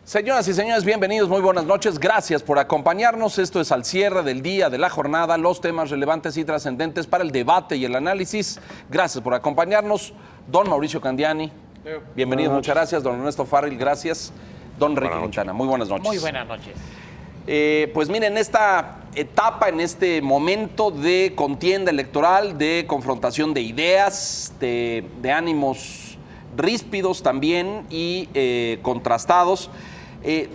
Señoras y señores, bienvenidos, muy buenas noches. Gracias por acompañarnos. Esto es al cierre del día, de la jornada, los temas relevantes y trascendentes para el debate y el análisis. Gracias por acompañarnos. Don Mauricio Candiani, bienvenido, muchas gracias. Don Ernesto Farril, gracias. Don Enrique Quintana, muy buenas noches. Muy buenas noches. Pues miren, en esta etapa, en este momento de contienda electoral, de confrontación de ideas, de ánimos ríspidos también y contrastados,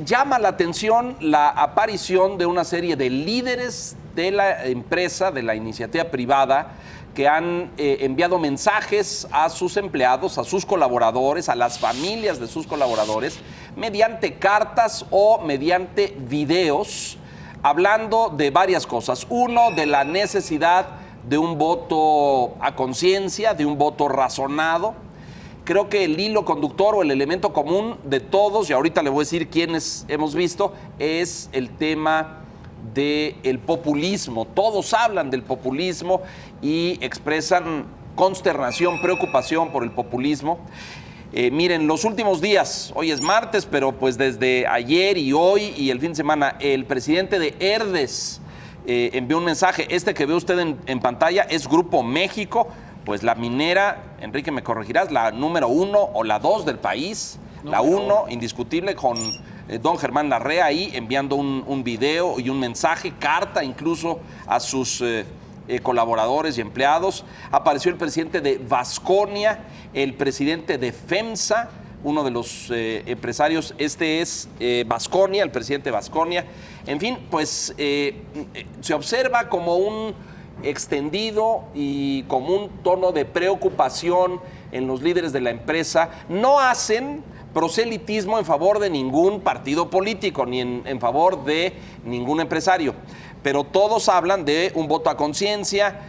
llama la atención la aparición de una serie de líderes de la empresa, de la iniciativa privada, que han enviado mensajes a sus empleados, a sus colaboradores, a las familias de sus colaboradores, mediante cartas o mediante videos, hablando de varias cosas. Uno, de la necesidad de un voto a conciencia, de un voto razonado. Creo que el hilo conductor o el elemento común de todos, y ahorita le voy a decir quiénes hemos visto, es el tema del populismo. Todos hablan del populismo y expresan consternación, preocupación por el populismo. Miren, los últimos días, hoy es martes, pero pues desde ayer y hoy y el fin de semana, el presidente de Herdes envió un mensaje. Este que ve usted en pantalla es Grupo México, pues la minera, Enrique, me corregirás, la número 1 o la 2 del país, la 1, indiscutible, con don Germán Larrea ahí enviando un video y un mensaje, carta incluso a sus colaboradores y empleados. Apareció el presidente de Vasconia, el presidente de FEMSA, uno de los empresarios, este es Vasconia, el presidente de Vasconia. En fin, pues se observa como un extendido y como un tono de preocupación en los líderes de la empresa. No hacen proselitismo en favor de ningún partido político, ni en favor de ningún empresario, pero todos hablan de un voto a conciencia,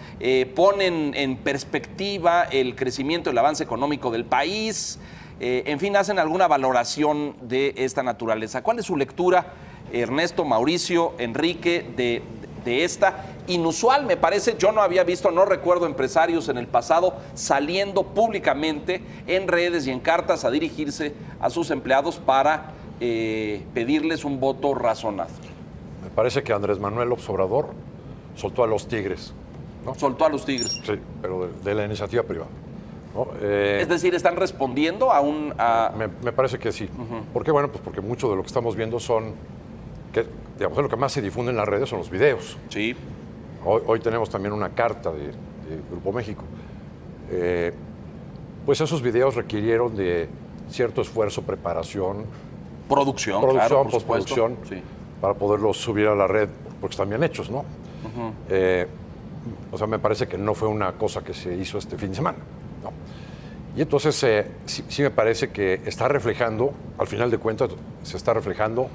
ponen en perspectiva el crecimiento y el avance económico del país, en fin, hacen alguna valoración de esta naturaleza. ¿Cuál es su lectura, Ernesto, Mauricio, Enrique, de esta? Inusual, me parece. Yo no había visto, no recuerdo empresarios en el pasado saliendo públicamente en redes y en cartas a dirigirse a sus empleados para pedirles un voto razonado. Me parece que Andrés Manuel López Obrador soltó a los tigres, ¿no? Soltó a los tigres. Sí, pero de la iniciativa privada, ¿no? Es decir, ¿están respondiendo a un...? Me parece que sí. ¿Por qué? Bueno, pues porque mucho de lo que estamos viendo son, digamos, lo que más se difunde en las redes son los videos. Sí. Hoy tenemos también una carta de Grupo México. Pues esos videos requirieron de cierto esfuerzo, preparación. Producción, claro, por postproducción, sí, para poderlos subir a la red, porque están bien hechos, ¿no? O sea, me parece que no fue una cosa que se hizo este fin de semana, ¿no? Y entonces sí me parece que está reflejando, al final de cuentas, se está reflejando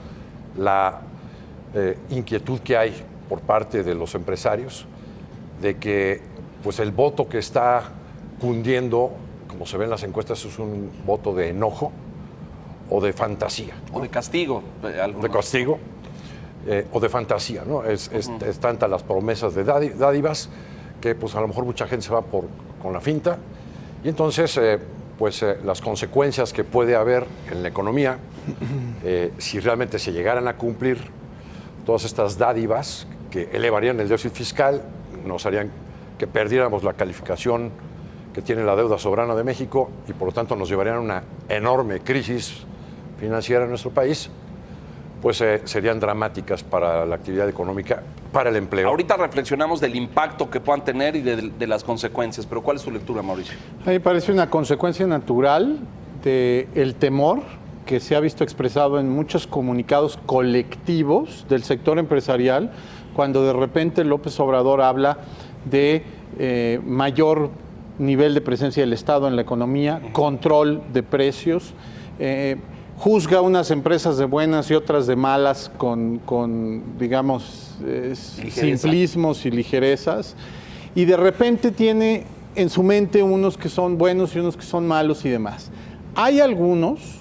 la inquietud que hay por parte de los empresarios de que pues el voto que está cundiendo, como se ve en las encuestas, es un voto de enojo o de fantasía, ¿no? O de castigo. De castigo o de fantasía, ¿no? Es tantas las promesas de dádivas que pues a lo mejor mucha gente se va con la finta y entonces las consecuencias que puede haber en la economía si realmente se llegaran a cumplir todas estas dádivas que elevarían el déficit fiscal, nos harían que perdiéramos la calificación que tiene la deuda soberana de México y por lo tanto nos llevarían a una enorme crisis financiera en nuestro país, pues serían dramáticas para la actividad económica, para el empleo. Ahorita reflexionamos del impacto que puedan tener y de las consecuencias, pero ¿cuál es su lectura, Mauricio? A mí me parece una consecuencia natural del temor que se ha visto expresado en muchos comunicados colectivos del sector empresarial, cuando de repente López Obrador habla de mayor nivel de presencia del Estado en la economía, control de precios, juzga unas empresas de buenas y otras de malas con digamos, simplismos y ligerezas, y de repente tiene en su mente unos que son buenos y unos que son malos y demás. Hay algunos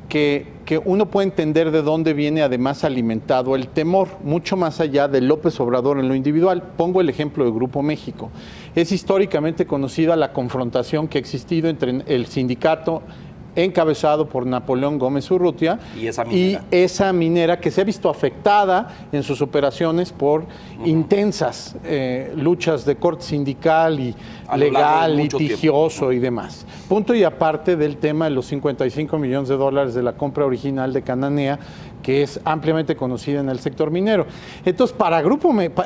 que uno puede entender de dónde viene además alimentado el temor, mucho más allá de López Obrador en lo individual. Pongo el ejemplo de Grupo México. Es históricamente conocida la confrontación que ha existido entre el sindicato encabezado por Napoleón Gómez Urrutia. Y esa minera. Que se ha visto afectada en sus operaciones por intensas luchas de corte sindical y legal, litigioso y demás. Punto y aparte del tema de los 55 millones de dólares de la compra original de Cananea, que es ampliamente conocida en el sector minero. Entonces,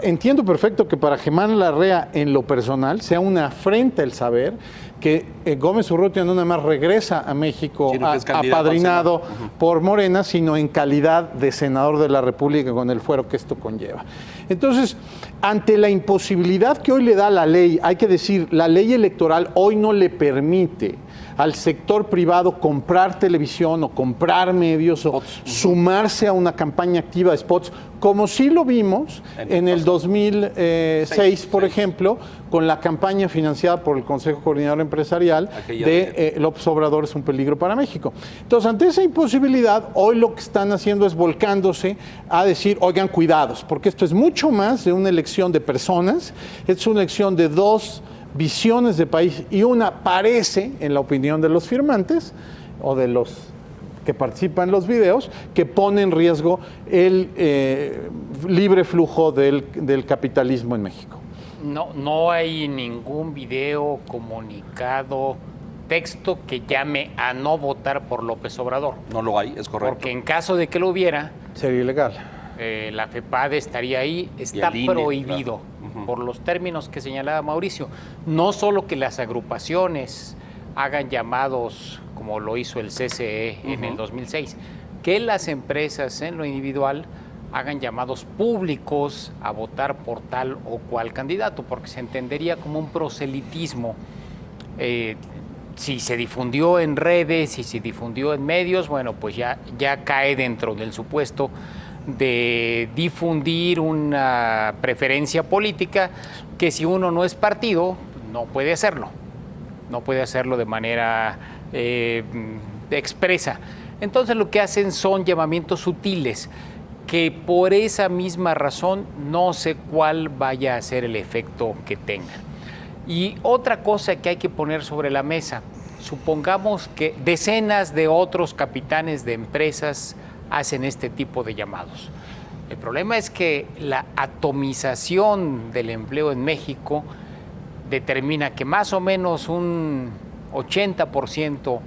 entiendo perfecto que para Germán Larrea, en lo personal, sea una afrenta el saber que Gómez Urrutia no nada más regresa a México apadrinado por Morena, sino en calidad de senador de la República con el fuero que esto conlleva. Entonces, ante la imposibilidad que hoy le da la ley, hay que decir, la ley electoral hoy no le permite al sector privado comprar televisión o comprar medios o sumarse a una campaña activa de spots, como sí lo vimos en el 2006, por ejemplo, con la campaña financiada por el Consejo Coordinador Empresarial de López Obrador es un peligro para México. Entonces, ante esa imposibilidad, hoy lo que están haciendo es volcándose a decir, oigan, cuidados, porque esto es mucho más de una elección de personas, es una elección de dos visiones de país y una parece, en la opinión de los firmantes o de los que participan en los videos, que pone en riesgo el libre flujo del capitalismo en México. No hay ningún video, comunicado, texto que llame a no votar por López Obrador. No lo hay, es correcto. Porque en caso de que lo hubiera, sería ilegal. La FEPADE estaría ahí, está prohibido por los términos que señalaba Mauricio. No solo que las agrupaciones hagan llamados, como lo hizo el CCE en el 2006, que las empresas en lo individual hagan llamados públicos a votar por tal o cual candidato, porque se entendería como un proselitismo. Si se difundió en redes, si se difundió en medios, bueno, pues ya cae dentro del supuesto de difundir una preferencia política que si uno no es partido, no puede hacerlo. No puede hacerlo de manera expresa. Entonces lo que hacen son llamamientos sutiles que por esa misma razón no sé cuál vaya a ser el efecto que tengan. Y otra cosa que hay que poner sobre la mesa, supongamos que decenas de otros capitanes de empresas hacen este tipo de llamados. El problema es que la atomización del empleo en México determina que más o menos un 80%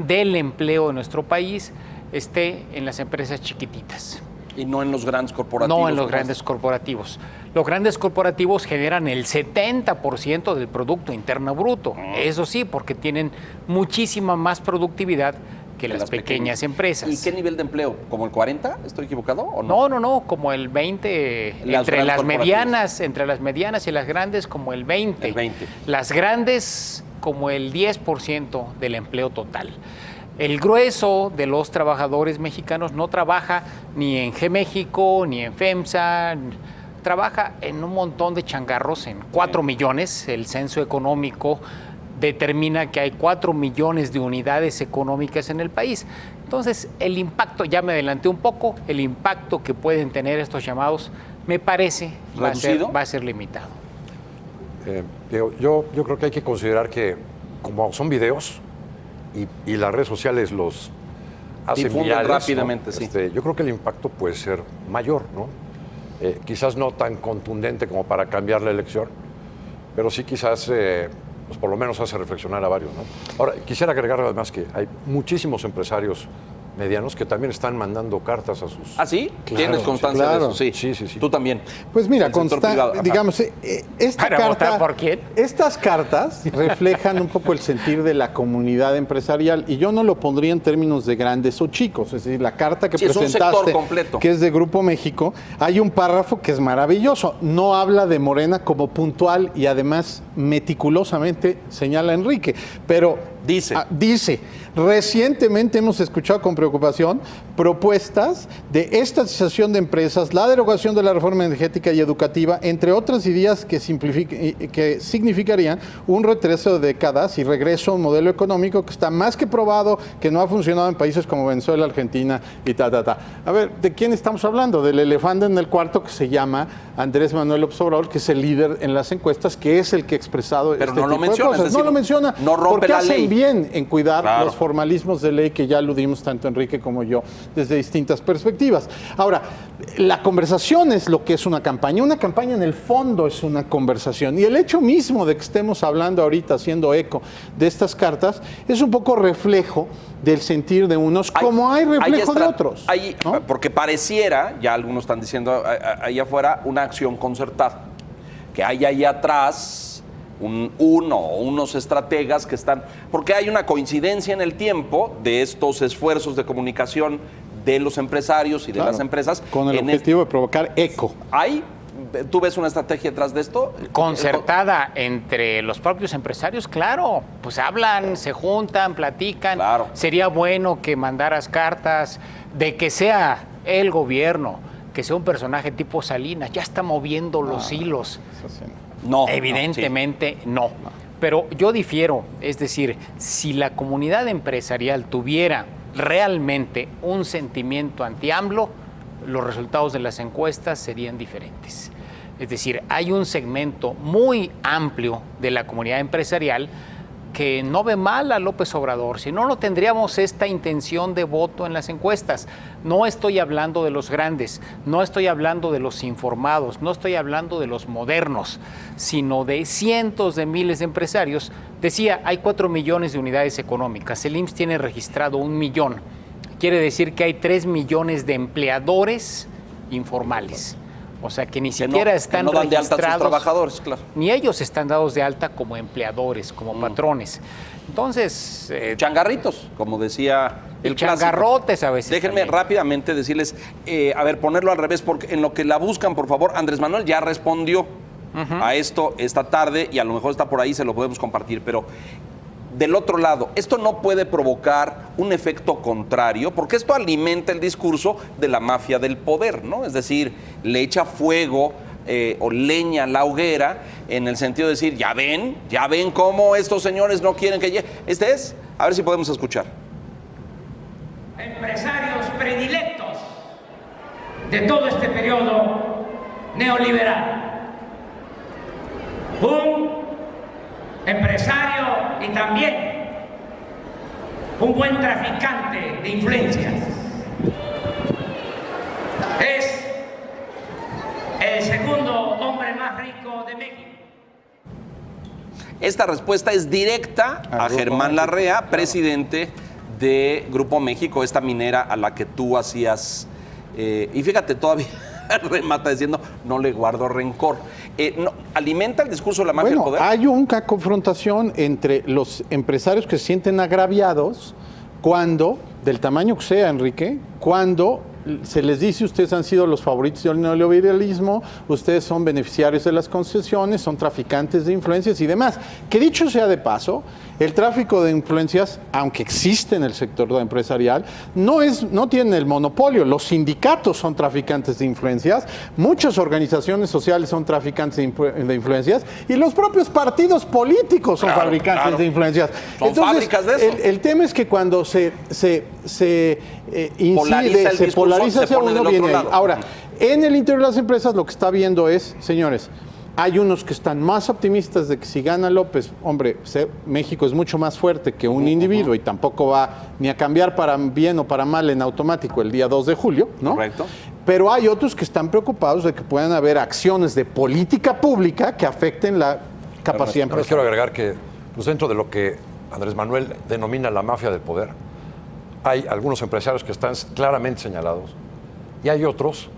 del empleo en nuestro país esté en las empresas chiquititas. Y no en los grandes corporativos. No en los grandes corporativos. Los grandes corporativos generan el 70% del Producto Interno Bruto. Eso sí, porque tienen muchísima más productividad que las pequeñas empresas. ¿Y qué nivel de empleo? ¿Como el 40? ¿Estoy equivocado o no? No, como el 20, entre las medianas y las grandes como el 20. El 20. Las grandes como el 10% del empleo total. El grueso de los trabajadores mexicanos no trabaja ni en G-México, ni en FEMSA, trabaja en un montón de changarros, en 4 millones, el censo económico determina que hay 4 millones de unidades económicas en el país. Entonces, el impacto, ya me adelanté un poco, el impacto que pueden tener estos llamados, me parece, va a ser limitado. Yo creo que hay que considerar que, como son videos y las redes sociales los hacen difunden virales, rápidamente, ¿no? sí. Yo creo que el impacto puede ser mayor, ¿no? Quizás no tan contundente como para cambiar la elección, pero sí quizás pues por lo menos hace reflexionar a varios, ¿no? Ahora, quisiera agregar además que hay muchísimos empresarios medianos que también están mandando cartas a sus... ¿Ah, sí? Claro, ¿Tienes constancia de eso? Sí. Tú también. Pues mira, digamos, ¿Para votar por quién? Estas cartas reflejan un poco el sentir de la comunidad empresarial y yo no lo pondría en términos de grandes o chicos. Es decir, la carta que presentaste, es un sector completo, que es de Grupo México, hay un párrafo que es maravilloso. No habla de Morena como puntual y además meticulosamente señala Enrique, pero dice, recientemente hemos escuchado con preocupación propuestas de estatización de empresas, la derogación de la reforma energética y educativa, entre otras ideas que significarían un retroceso de décadas y regreso a un modelo económico que está más que probado, que no ha funcionado en países como Venezuela, Argentina y A ver, ¿de quién estamos hablando? Del elefante en el cuarto que se llama Andrés Manuel López Obrador, que es el líder en las encuestas, que es el que ha expresado pero este no tipo lo menciona, de cosas. es decir, no lo menciona, no rompe porque la hacen ley. bien en cuidar los formalismos de ley que ya aludimos tanto Enrique como yo desde distintas perspectivas. Ahora, la conversación es lo que es una campaña. Una campaña en el fondo es una conversación. Y el hecho mismo de que estemos hablando ahorita, haciendo eco de estas cartas, es un poco reflejo del sentir de unos, como hay reflejo de otros. ¿No? Porque pareciera, ya algunos están diciendo ahí afuera, una acción concertada. Que hay ahí atrás unos estrategas que están... Porque hay una coincidencia en el tiempo de estos esfuerzos de comunicación de los empresarios y de las empresas. Con el objetivo de provocar eco. ¿Tú ves una estrategia detrás de esto? Concertada entre los propios empresarios, claro. Pues hablan, se juntan, platican. Claro. Sería bueno que mandaras cartas de que sea el gobierno, que sea un personaje tipo Salinas, ya está moviendo los hilos. No. Evidentemente no. Pero yo difiero, es decir, si la comunidad empresarial tuviera realmente un sentimiento anti-AMLO, los resultados de las encuestas serían diferentes. Es decir, hay un segmento muy amplio de la comunidad empresarial que no ve mal a López Obrador, si no, no tendríamos esta intención de voto en las encuestas. No estoy hablando de los grandes, no estoy hablando de los informados, no estoy hablando de los modernos, sino de cientos de miles de empresarios. Decía, hay 4 millones de unidades económicas, el IMSS tiene registrado 1 millón. Quiere decir que hay 3 millones de empleadores informales. O sea, que ni siquiera están no dan registrados. De alta a sus trabajadores, claro. Ni ellos están dados de alta como empleadores, como patrones. Entonces... changarritos, como decía el clásico. Changarrotes a veces. Déjenme también rápidamente decirles, ponerlo al revés, porque en lo que la buscan, por favor, Andrés Manuel ya respondió a esto esta tarde y a lo mejor está por ahí, se lo podemos compartir, pero... Del otro lado, esto no puede provocar un efecto contrario, porque esto alimenta el discurso de la mafia del poder, ¿no? Es decir, le echa fuego o leña a la hoguera en el sentido de decir, ya ven cómo estos señores no quieren que llegue. A ver si podemos escuchar. Empresarios predilectos de todo este periodo neoliberal. Un empresario y también un buen traficante de influencias. Es el segundo hombre más rico de México. Esta respuesta es directa a Germán Larrea, presidente de Grupo México, esta minera a la que tú hacías. Y fíjate, todavía remata diciendo, no le guardo rencor. ¿Alimenta el discurso de la mafia del poder? Hay una confrontación entre los empresarios que se sienten agraviados cuando, del tamaño que sea, Enrique, cuando se les dice, ustedes han sido los favoritos del neoliberalismo, ustedes son beneficiarios de las concesiones, son traficantes de influencias y demás. Que dicho sea de paso, el tráfico de influencias, aunque existe en el sector empresarial, no tiene el monopolio. Los sindicatos son traficantes de influencias, muchas organizaciones sociales son traficantes de influencias y los propios partidos políticos son fabricantes de influencias. Son fábricas de eso. El tema es que cuando se polariza el discurso, polariza hacia uno, viene ahí. Ahora, en el interior de las empresas lo que está viendo es, señores, hay unos que están más optimistas de que si gana López, hombre, México es mucho más fuerte que un individuo y tampoco va ni a cambiar para bien o para mal en automático el día 2 de julio, ¿no? Correcto. Pero hay otros que están preocupados de que puedan haber acciones de política pública que afecten la capacidad empresarial. Quiero agregar que pues dentro de lo que Andrés Manuel denomina la mafia del poder, hay algunos empresarios que están claramente señalados y hay otros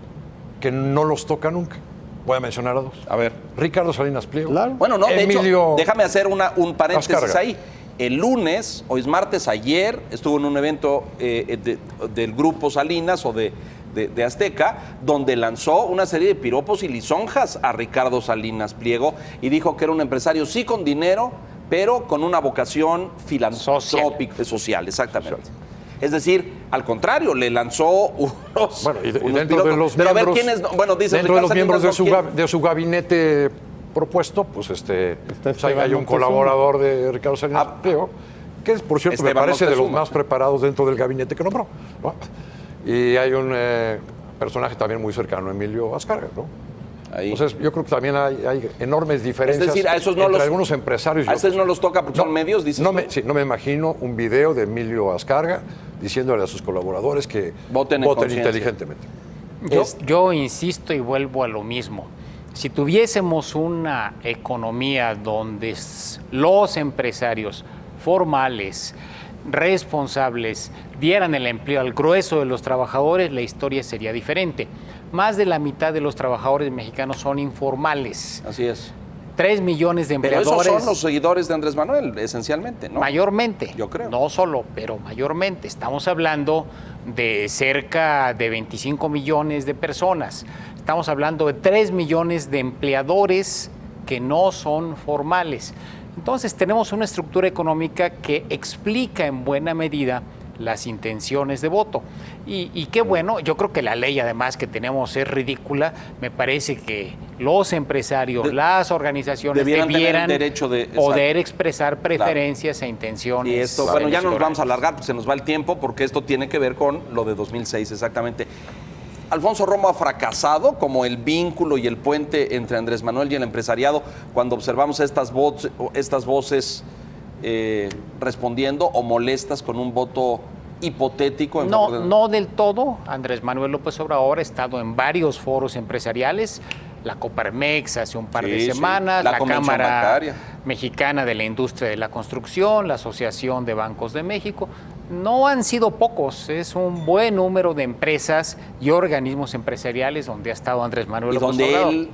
que no los toca nunca. Voy a mencionar a dos. A ver. Ricardo Salinas Pliego. Claro. Bueno, no, de hecho, déjame hacer un paréntesis Azcárraga. ahí. El lunes, hoy es martes, ayer, estuvo en un evento del Grupo Salinas o de Azteca, donde lanzó una serie de piropos y lisonjas a Ricardo Salinas Pliego y dijo que era un empresario sí con dinero, pero con una vocación filantrópica, social, exactamente. Es decir, al contrario, le lanzó unos. Bueno, y unos dentro de los pero a ver miembros, quiénes. Bueno, dice dentro de Ricardo los miembros Salinas, de su gabinete propuesto, pues pues hay un colaborador de Ricardo Salinas Pliego, que es, por cierto, me parece de los más preparados dentro del gabinete que nombró, ¿no? Y hay un personaje también muy cercano, Emilio Azcárraga, ¿no? Ahí. Entonces, yo creo que también hay enormes diferencias Es decir, a esos no entre los, algunos empresarios y a esos otros. no los toca porque son medios, dices tú. No me imagino un video de Emilio Azcárraga diciéndole a sus colaboradores que Voten en conciencia. inteligentemente. Yo insisto y vuelvo a lo mismo. Si tuviésemos una economía donde los empresarios formales, responsables, dieran el empleo al grueso de los trabajadores, la historia sería diferente. Más de la mitad de los trabajadores mexicanos son informales. Así es. 3 millones de Pero empleadores. esos son los seguidores de Andrés Manuel, esencialmente, ¿no? Mayormente. Yo creo. No solo, pero mayormente. Estamos hablando de cerca de 25 millones de personas. Estamos hablando de 3 millones de empleadores que no son formales. Entonces tenemos una estructura económica que explica en buena medida las intenciones de voto. Y qué bueno, yo creo que la ley además que tenemos es ridícula. Me parece que los empresarios, las organizaciones debieran debieran tener el derecho de poder expresar preferencias e intenciones. Y esto, bueno, ya nos vamos a alargar, pues se nos va el tiempo, porque esto tiene que ver con lo de 2006, exactamente. Alfonso Romo ha fracasado como el vínculo y el puente entre Andrés Manuel y el empresariado cuando observamos estas voces respondiendo o molestas con un voto hipotético. No del todo. Andrés Manuel López Obrador ha estado en varios foros empresariales, la Coparmex hace un par de semanas, la Cámara Bancaria Mexicana de la Industria de la Construcción, la Asociación de Bancos de México. No han sido pocos, es un buen número de empresas y organismos empresariales donde ha estado Andrés Manuel López Obrador. Donde él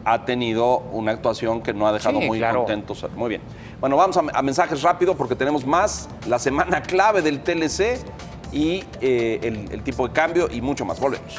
ha tenido una actuación que no ha dejado muy contentos. Muy bien. Bueno, vamos a mensajes rápido porque tenemos más, la semana clave del TLC y el tipo de cambio y mucho más. Volvemos.